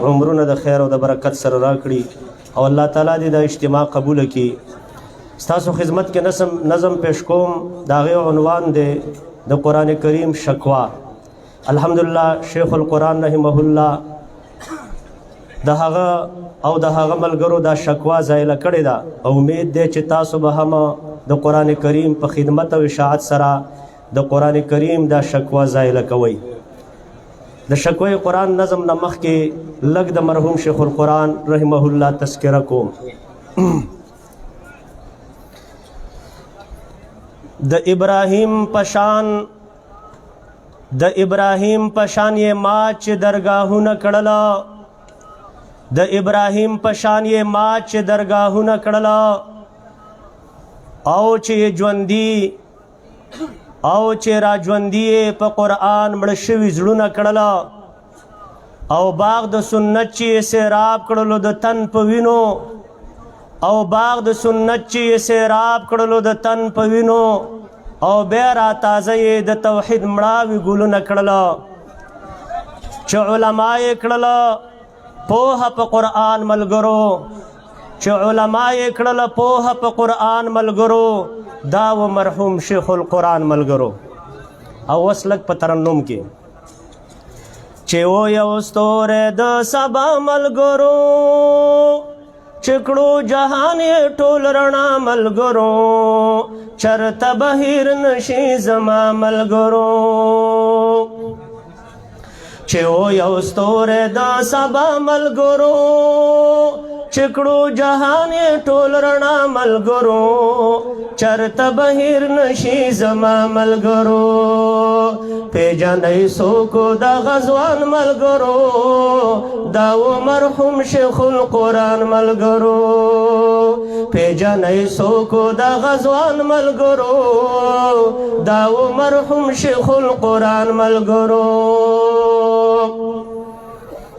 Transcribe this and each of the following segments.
عمرونه د خیر او د برکت سره راکړي او الله تعالی دې د اجتماع قبول کړي. ستاسو خدمت کې نظم پیش کوم. دا غي عنوان دی د قران کریم شکوا. الحمدلله شیخ القرآن رحمه الله د هغه او د هغه ملګرو دا شکوا زایله کړې ده. امید دی چې تاسو به هم د قران کریم په خدمت او اشاعت سره د قران کریم دا شکوا زایله کوي. د شکوې قرآن نظم نمخ کې لګ د مرحوم شیخ القرآن رحمه الله تذکرہ کوم. د ابراهیم پشان یې ما چې درگاهونه کړله، د ابراهیم پشان یې ما چې درگاهونه کړله، او چې ژوندي او چې را ژوندي په قرآن مړ شوي زړونه کړله، او باغ د سنت چې سیراب کړلو د تن په وینو، او باغ د سنت چې سیراب کړلو د تن په وینو، او بیا را تازه یې د توحید مړاوي ګلونه کړله، چې علما یې کړله پوهه په قرآن ملګرو، چې علما یې کړله پوهه په قرآن ملګرو. دا و مرحوم شیخ القرآن ملګرو. او اوس لږ په ترنم کې چې و یو ستوری د سبا ملګرو، چې کړو جهان یې ټول رڼا ملګرو، چرته بهیر نشي زما ملګرو. چې و یو ستوری د سبا ملګرو، چې کړو جهان یې ټول رڼا ملګرو، چرته بهیر نشي زما ملګرو. پیژنئ څوک د غزوان ملګرو، دا و مرحوم شیخ القرآن ملګرو. پیژنئ څوک د غزوان ملګرو، دا و مرحوم شیخ القرآن ملګرو.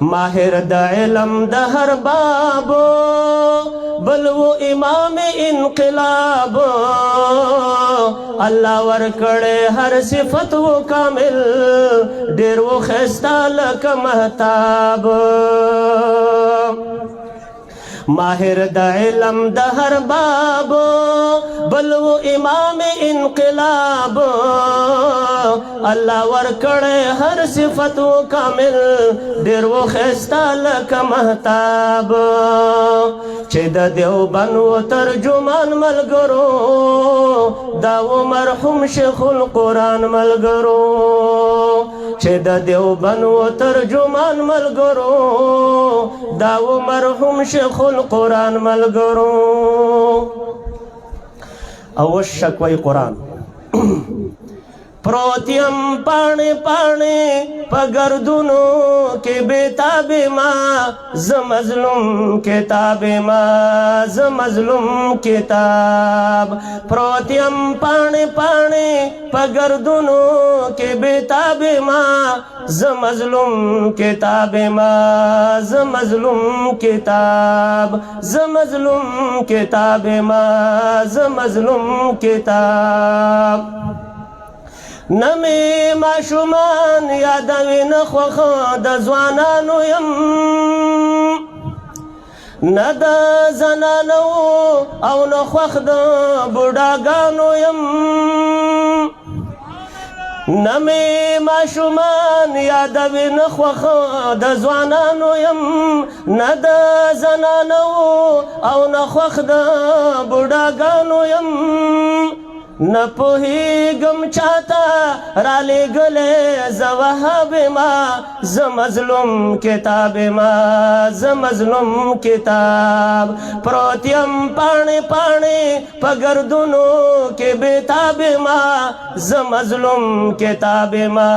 ماهر د علم د هر باب، بل و امام انقلاب، الله ورکړې هر صفت و کامل، ډېر و ښایسته لکه مهتاب. ماهر د علم د هر باب، بل و امام انقلاب، الله ورکړې هر صفت و کامل، ډېر و ښایسته لکه مهتاب. چې د دیوبند و ترجمان ملګرو، دا و مرحوم شیخ القرآن ملګرو. چې د دیوبند و ترجمان ملګرو، دا و مرحوم شیخ القرآن ملګرو. او شکوی قرآن پروتیم پانے پانے پا گردونو کے بیتاب ما زمظلم کتاب ما زمظلم کتاب. پروتیم پانے پانے پا گردونو کے بیتاب ما زمظلم کتاب ما زمظلم کتاب. زمظلم کتاب ما زمظلم کتاب. نمی ماشومان یادوی نخوخ د ځوانانو یم، نه د زنانو او نخوخ د بوډاګانو یم. نمی ماشومان یادوی نخوخ د ځوانانو یم، نه د زنانو او نخوخ د بوډاګانو یم. نه پوهیږم چاته رالیږلی زه وهاب ما، زه مظلوم کتاب ما زه مظلوم کتاب. پروت یم پاڼې پاڼې په ګردونو کې بېتاب ما، زه مظلوم کتاب ما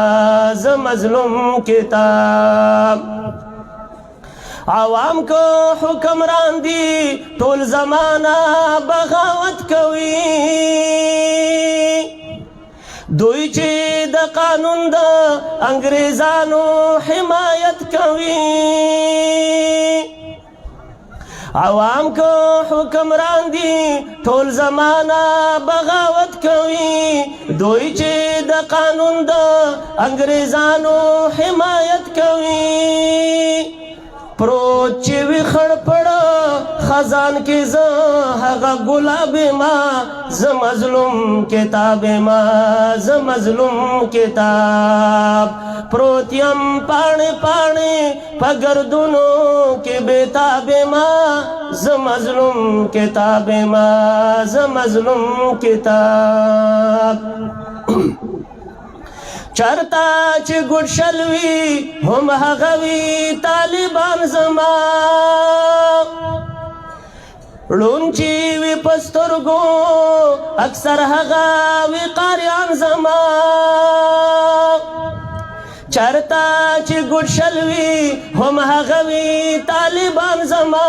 زه مظلوم کتاب. عوام کو حکمران دی ټول زمانہ بغاوت کوي، دوی چې د قانون د انګریزانو حمایت کوي. عوام کو حکمران دی ټول زمانہ بغاوت کوي، دوی چې د قانون د انګریزانو حمایت کوي. پروت چې وي خړ پړه خزان کې زه هغه ګلاب ما زه مظلوم کتاب ما زه مظلوم کتاب پروت یم پاڼې پاڼې په ګردونو کې بېتاب ما زه مظلوم کتاب ما زه مظلوم کتاب چرتا چې ګډ شلوي هم هغه وي طالبان زما ړوند چې وي په سترګو اکثر هغه وي قاریان زما چرتا چې ګډ شلوي هم هغه وي طالبان زما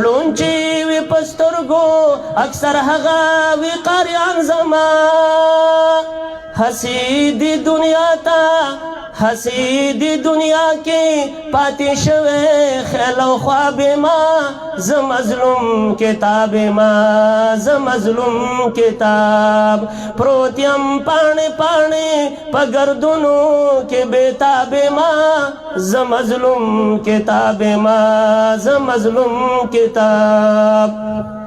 ړوند چې وي په سترګو اکثر هغه وي قاریان زما हसी दी दुनिया ता हसी दी दुनिया के पाती शवे खेलो ख्वाब माँ ज मजलूम किताब माँ ज मजलूम किताब प्रोत्यम पाने पाने पगर्दुनो के बेताब माँ ज मजलूम किताब माँ ज मजलूम किताब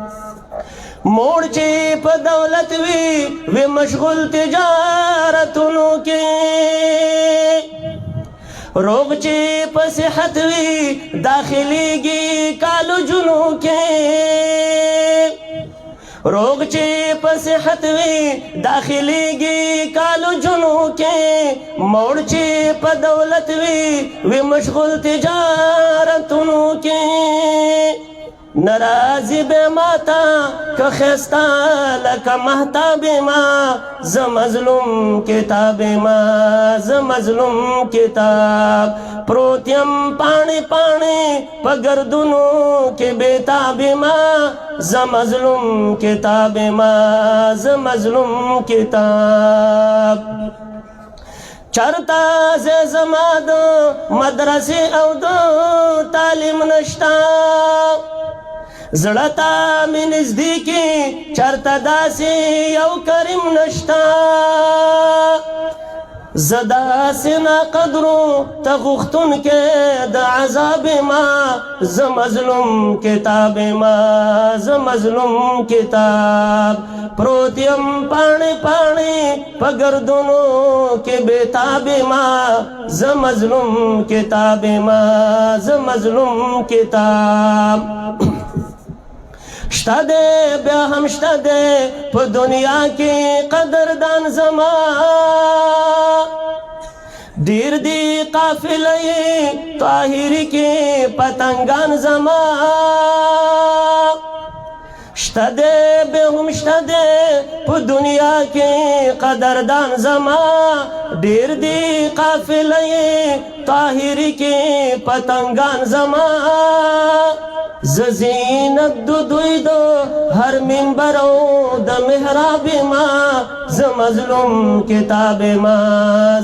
मोड़ चे प दौलत वे मशगूल तिजारतुनु के रोग चे प सेहत वी दाखिली गी कालो जुनू के रोग चे प सेहत वी दाखिली गी कालो जुनू के मोड़ चे प दौलत वे मशगूल तिजारतुनु के नाराजी बे माता का खस्ता लका महताब माँ ज मजलूम किताब माँ ज मजलूम किताब प्रोत्यम पानी पानी पगर्दुनो के बेताब माँ ज मजलूम किताब माँ ज मजलूम किताब चरता से जमाद मदरसे औ दो तालीम नश्ता زړتا مې نزدیکي چرته داسې یو کریم نشتا زه داسې ناقدرو ته غوښتونکی د عذاب ما زه مظلوم کتاب ما زه مظلوم کتاب پروت یم پاڼې پاڼې په ګردونو کې بېتاب ما زه مظلوم کتاب ما زه مظلوم کتاب شتا دے بیا هم شتا دے په دنیا کې قدردان زما ډیر دی قافله طاهری کې پتنګان زما شتا دے بیا هم شتا دے په دنیا کې قدردان زما ډیر دی قافله طاهری کې پتنګان زما زینت دو دوی دو ہر منبرو د محراب ما ز مظلوم کتاب ما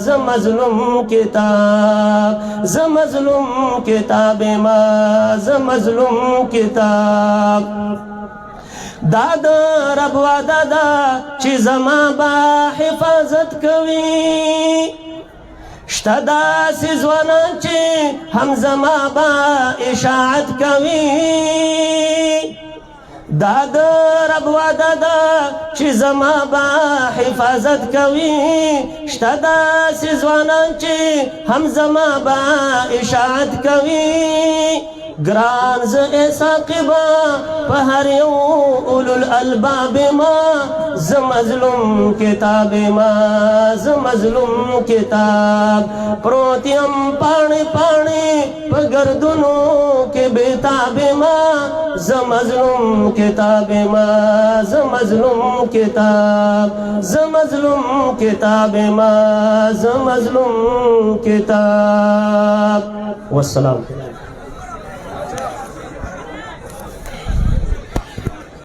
ز مظلوم کتاب ز مظلوم کتاب ما ز مظلوم کتاب داد رب وعده دا چې زما با حفاظت کوي شتا داسې ځوانان چې هم زما به اشاعت کوي دا د رب وعده ده چې زما به حفاظت کوي شتا داسې ځوانان چې هم زما به اشاعت کوي ګران زه ساقبه په هر یو اولو الالباب ما زه مظلوم کتاب ما زه مظلوم کتاب پروت یم پاڼې پاڼې په ګردونو کې بېتاب ما زه مظلوم کتاب ما زه مظلوم کتاب زه مظلوم کتاب ما زه مظلوم کتاب والسلام